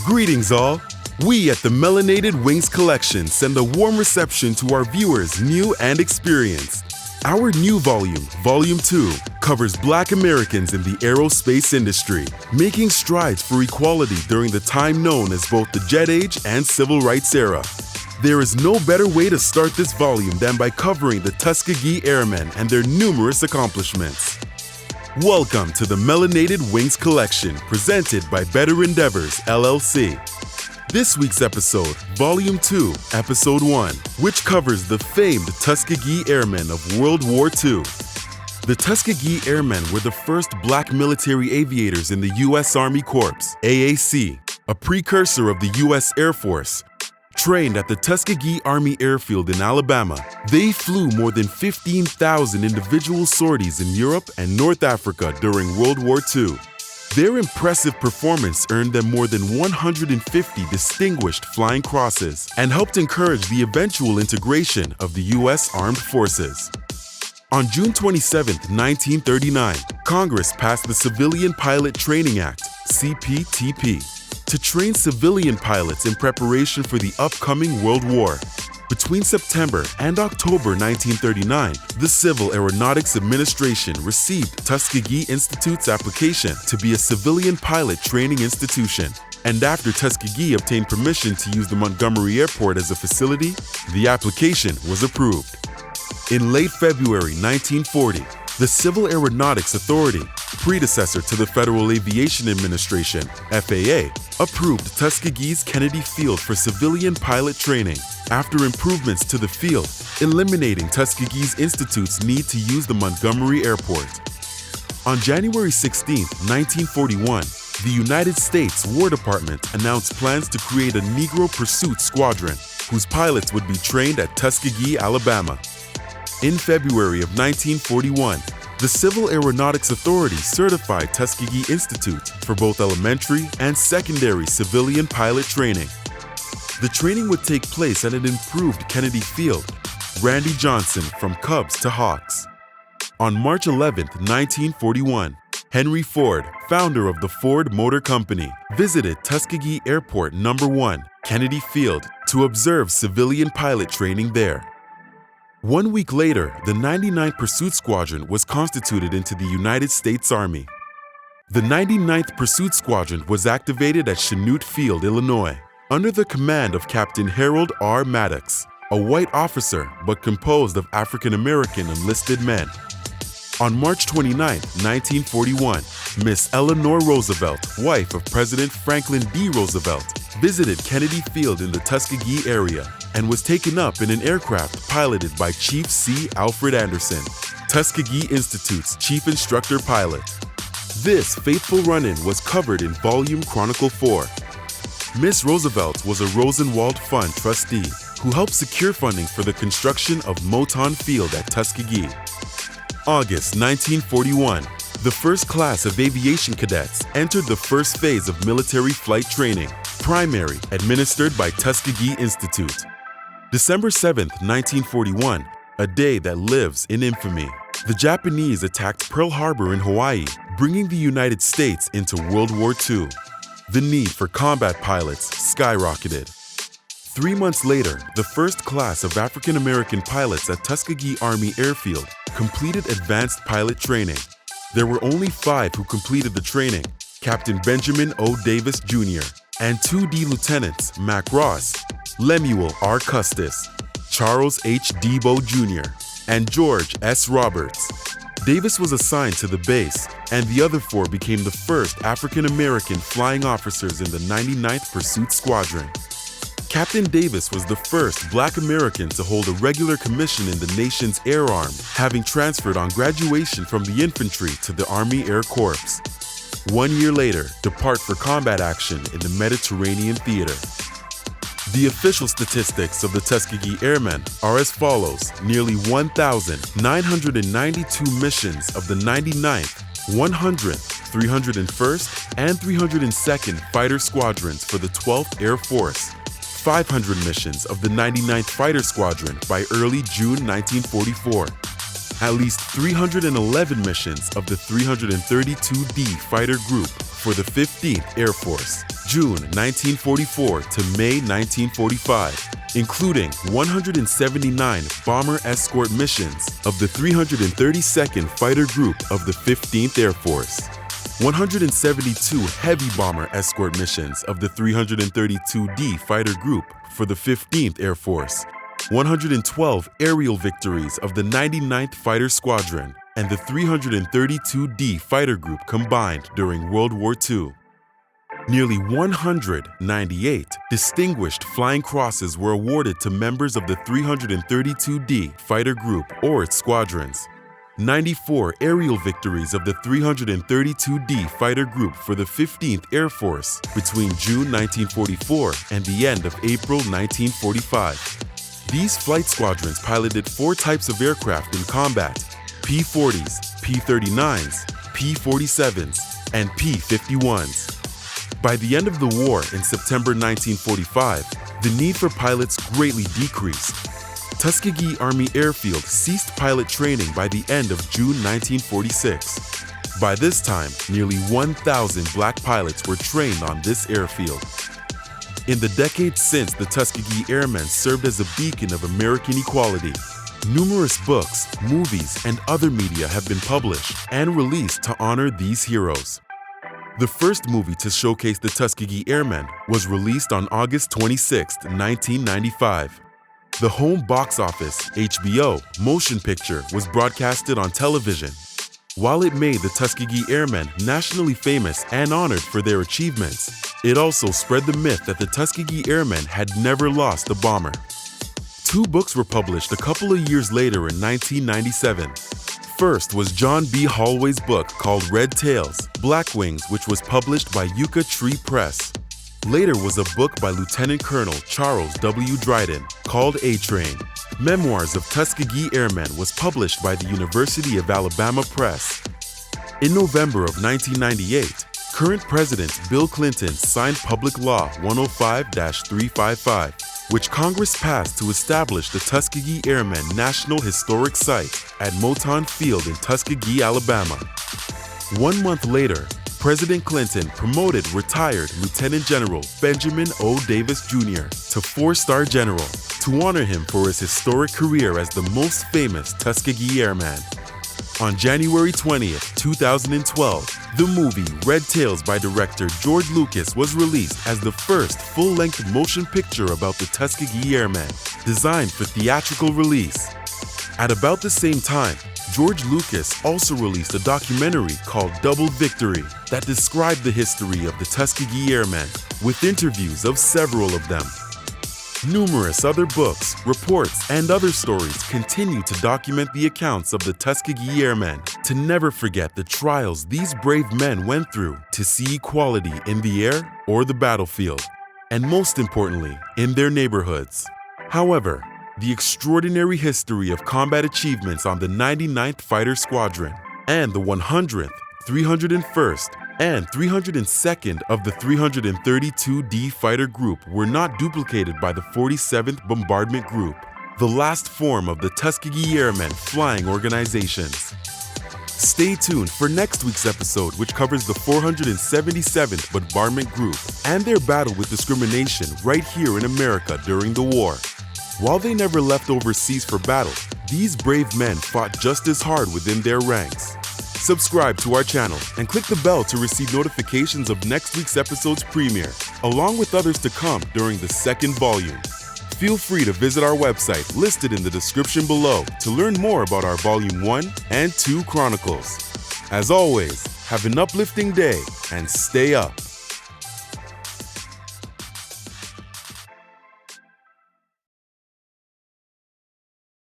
Greetings all! We at the Melanated Wings Collection send a warm reception to our viewers new and experienced. Our new volume, Volume 2, covers Black Americans in the aerospace industry, making strides for equality during the time known as both the Jet Age and Civil Rights era. There is no better way to start this volume than by covering the Tuskegee Airmen and their numerous accomplishments. Welcome to the Melanated Wings Collection, presented by Better Endeavors, LLC. This week's episode, Volume 2, Episode 1, which covers the famed Tuskegee Airmen of World War II. The Tuskegee Airmen were the first Black military aviators in the U.S. Army Corps, AAC, a precursor of the U.S. Air Force. Trained at the Tuskegee Army Airfield in Alabama, they flew more than 15,000 individual sorties in Europe and North Africa during World War II. Their impressive performance earned them more than 150 distinguished flying crosses and helped encourage the eventual integration of the U.S. Armed Forces. On June 27, 1939, Congress passed the Civilian Pilot Training Act, CPTP, to train civilian pilots in preparation for the upcoming World War. Between September and October 1939, the Civil Aeronautics Administration received Tuskegee Institute's application to be a civilian pilot training institution. And after Tuskegee obtained permission to use the Montgomery Airport as a facility, the application was approved. In late February 1940, the Civil Aeronautics Authority, predecessor to the Federal Aviation Administration, FAA, approved Tuskegee's Kennedy Field for civilian pilot training after improvements to the field, eliminating Tuskegee's Institute's need to use the Montgomery Airport. On January 16, 1941, the United States War Department announced plans to create a Negro Pursuit Squadron, whose pilots would be trained at Tuskegee, Alabama. In February of 1941, the Civil Aeronautics Authority certified Tuskegee Institute for both elementary and secondary civilian pilot training. The training would take place at an improved Kennedy Field, Randy Johnson from Cubs to Hawks. On March 11, 1941, Henry Ford, founder of the Ford Motor Company, visited Tuskegee Airport No. 1, Kennedy Field, to observe civilian pilot training there. 1 week later, the 99th Pursuit Squadron was constituted into the United States Army. The 99th Pursuit Squadron was activated at Chanute Field, Illinois, under the command of Captain Harold R. Maddox, a white officer but composed of African-American enlisted men. On March 29, 1941, Miss Eleanor Roosevelt, wife of President Franklin D. Roosevelt, visited Kennedy Field in the Tuskegee area and was taken up in an aircraft piloted by Chief C. Alfred Anderson, Tuskegee Institute's chief instructor pilot. This fateful run-in was covered in Volume Chronicle 4. Miss Roosevelt was a Rosenwald Fund trustee who helped secure funding for the construction of Moton Field at Tuskegee. August 1941, the first class of aviation cadets entered the first phase of military flight training, primary, administered by Tuskegee Institute. December 7, 1941, a day that lives in infamy. The Japanese attacked Pearl Harbor in Hawaii, bringing the United States into World War II. The need for combat pilots skyrocketed. 3 months later, the first class of African-American pilots at Tuskegee Army Airfield completed advanced pilot training. There were only 5 who completed the training: Captain Benjamin O. Davis Jr. and 2D Lieutenants Mac Ross, Lemuel R. Custis, Charles H. Debo Jr., and George S. Roberts. Davis was assigned to the base, and the other 4 became the first African-American flying officers in the 99th Pursuit Squadron. Captain Davis was the first Black American to hold a regular commission in the nation's Air Arm, having transferred on graduation from the infantry to the Army Air Corps. 1 year later, depart for combat action in the Mediterranean theater. The official statistics of the Tuskegee Airmen are as follows: nearly 1,992 missions of the 99th, 100th, 301st, and 302nd Fighter Squadrons for the 12th Air Force, 500 missions of the 99th Fighter Squadron by early June 1944. at least 311 missions of the 332D Fighter Group for the 15th Air Force, June 1944 to May 1945, including 179 bomber escort missions of the 332nd Fighter Group of the 15th Air Force, 172 heavy bomber escort missions of the 332D Fighter Group for the 15th Air Force, 112 aerial victories of the 99th Fighter Squadron and the 332D Fighter Group combined during World War II. Nearly 198 distinguished flying crosses were awarded to members of the 332D Fighter Group or its squadrons. 94 aerial victories of the 332D Fighter Group for the 15th Air Force between June 1944 and the end of April 1945. These flight squadrons piloted 4 types of aircraft in combat: P-40s, P-39s, P-47s, and P-51s. By the end of the war in September 1945, the need for pilots greatly decreased. Tuskegee Army Airfield ceased pilot training by the end of June 1946. By this time, nearly 1,000 black pilots were trained on this airfield. In the decades since, the Tuskegee Airmen served as a beacon of American equality. Numerous books, movies, and other media have been published and released to honor these heroes. The first movie to showcase the Tuskegee Airmen was released on August 26, 1995. The home box office, HBO, motion picture was broadcasted on television. While it made the Tuskegee Airmen nationally famous and honored for their achievements, it also spread the myth that the Tuskegee Airmen had never lost a bomber. 2 books were published a couple of years later in 1997. First was John B. Holloway's book called Red Tails, Black Wings, which was published by Yucca Tree Press. Later was a book by Lieutenant Colonel Charles W. Dryden called A-Train. Memoirs of Tuskegee Airmen was published by the University of Alabama Press. In November of 1998, current President Bill Clinton signed Public Law 105-355, which Congress passed to establish the Tuskegee Airmen National Historic Site at Moton Field in Tuskegee, Alabama. 1 month later, President Clinton promoted retired Lieutenant General Benjamin O. Davis Jr. to 4-star General to honor him for his historic career as the most famous Tuskegee Airman. On January 20, 2012, the movie Red Tails by director George Lucas was released as the first full-length motion picture about the Tuskegee Airmen, designed for theatrical release. At about the same time, George Lucas also released a documentary called Double Victory that described the history of the Tuskegee Airmen, with interviews of several of them. Numerous other books, reports, and other stories continue to document the accounts of the Tuskegee Airmen, to never forget the trials these brave men went through to see equality in the air or the battlefield, and most importantly, in their neighborhoods. However, the extraordinary history of combat achievements on the 99th Fighter Squadron and the 100th, 301st, and 302nd of the 332D Fighter Group were not duplicated by the 47th Bombardment Group, the last form of the Tuskegee Airmen flying organizations. Stay tuned for next week's episode, which covers the 477th Bombardment Group and their battle with discrimination right here in America during the war. While they never left overseas for battle, these brave men fought just as hard within their ranks. Subscribe to our channel and click the bell to receive notifications of next week's episode's premiere, along with others to come during the 2nd volume. Feel free to visit our website listed in the description below to learn more about our Volume 1 and 2 chronicles. As always, have an uplifting day and stay up.